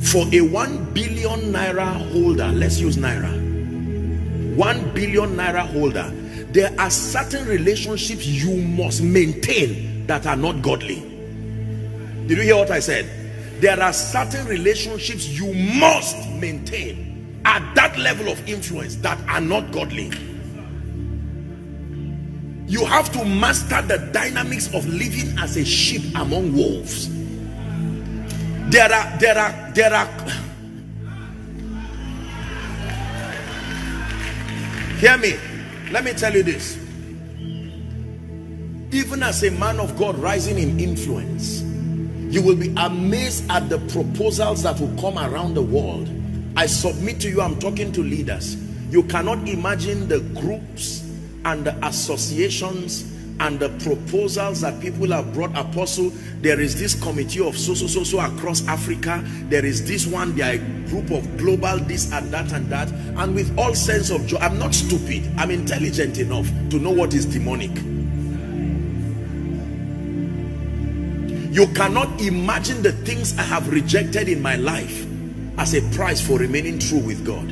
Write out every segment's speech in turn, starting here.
For a 1 billion naira holder, let's use naira, 1 billion naira holder, there are certain relationships you must maintain that are not godly. Did you hear what I said? There are certain relationships you must maintain at that level of influence that are not godly. You have to master the dynamics of living as a sheep among wolves. There are hear me, let me tell you this. Even as a man of God rising in influence, you will be amazed at the proposals that will come around the world. I submit to you, I'm talking to leaders. You cannot imagine the groups and the associations and the proposals that people have brought. Apostle, there is this committee of so across Africa. There is this one, they are a group of global this and that and that. And with all sense of joy, I'm not stupid, I'm intelligent enough to know what is demonic. You cannot imagine the things I have rejected in my life as a price for remaining true with God.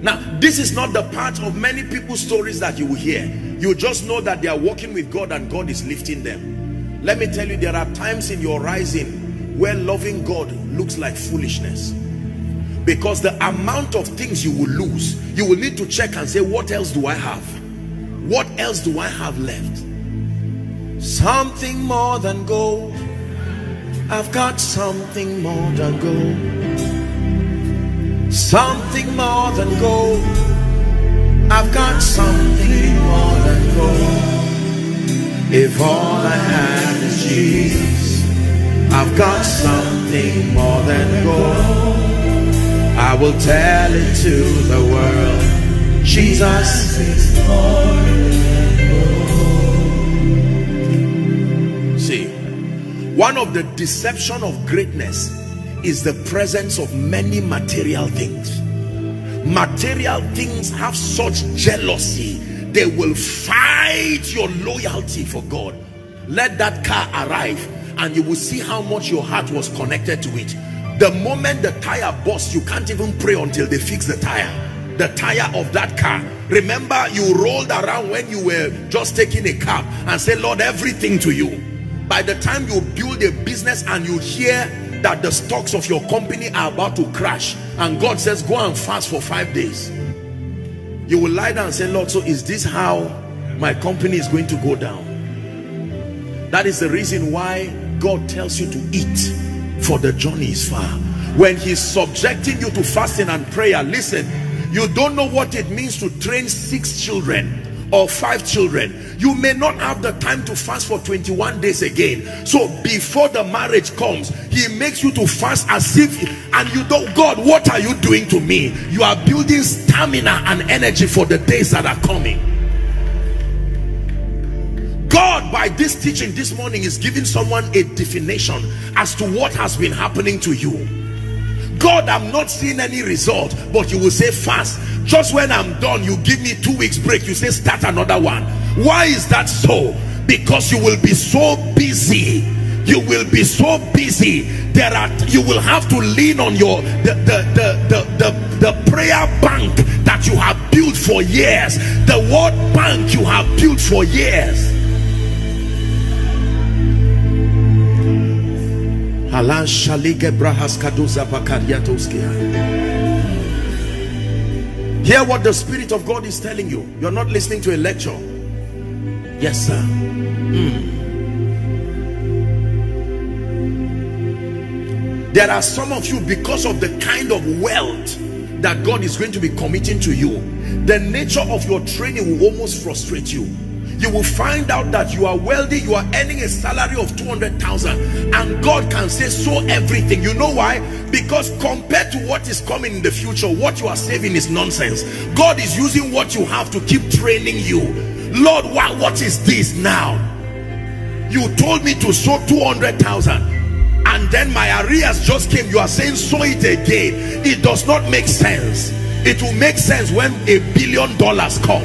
Now, this is not the part of many people's stories that you will hear. You just know that they are walking with God and God is lifting them. Let me tell you, there are times in your rising where loving God looks like foolishness. Because the amount of things you will lose, you will need to check and say, what else do I have? What else do I have left? Something more than gold. I've got something more than gold. Something more than gold. I've got something more than gold. If all I have is Jesus, I've got something more than gold. I will tell it to the world. Jesus is more than gold. See, one of the deception of greatness is the presence of many material things. Material things have such jealousy, they will fight your loyalty for God. Let that car arrive and you will see how much your heart was connected to it. The moment the tire bursts, you can't even pray until they fix the tire of that car. Remember, you rolled around when you were just taking a cab and said, Lord, everything to you. By the time you build a business and you hear that the stocks of your company are about to crash and God says go and fast for 5 days, you will lie down and say, Lord, so is this how my company is going to go down? That is the reason why God tells you to eat, for the journey is far. When he's subjecting you to fasting and prayer, listen, you don't know what it means to train 6 children or 5 children. You may not have the time to fast for 21 days again. So before the marriage comes, he makes you to fast as if, and you don't, God, what are you doing to me? You are building stamina and energy for the days that are coming. God, by this teaching this morning, is giving someone a definition as to what has been happening to you. God, I'm not seeing any result, but you will say fast. Just when I'm done, you give me 2 weeks break, you say start another one. Why is that so? Because you will be so busy. You will be so busy. You will have to lean on your the prayer bank that you have built for years, the word bank you have built for years. Hear what the Spirit of God is telling you. You're not listening to a lecture. Yes, sir. There are some of you, because of the kind of wealth that God is going to be committing to you, the nature of your training will almost frustrate you. You will find out that you are wealthy, you are earning a salary of 200,000, and God can say sow everything. You know why? Because compared to what is coming in the future, what you are saving is nonsense. God is using what you have to keep training you. Lord, what is this now? You told me to sow 200,000, and then my arrears just came. You are saying sow it again. It does not make sense. It will make sense when $1 billion come.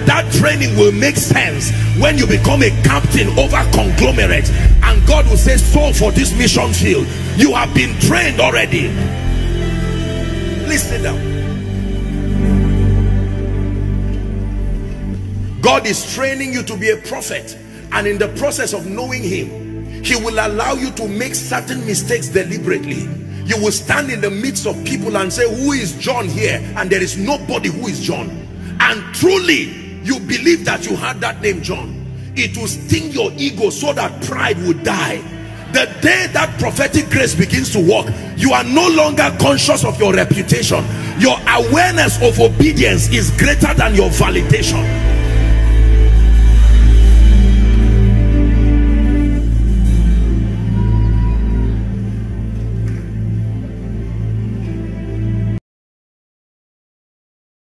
that training will make sense when you become a captain over conglomerates, and God will say, so for this mission field you have been trained already. Listen now, God is training you to be a prophet, and in the process of knowing him, he will allow you to make certain mistakes deliberately. You will stand in the midst of people and say, who is John here? And there is nobody who is John. And truly you believe that you had that name John. It will sting your ego so that pride will die. The day that prophetic grace begins to work, you are no longer conscious of your reputation. Your awareness of obedience is greater than your validation.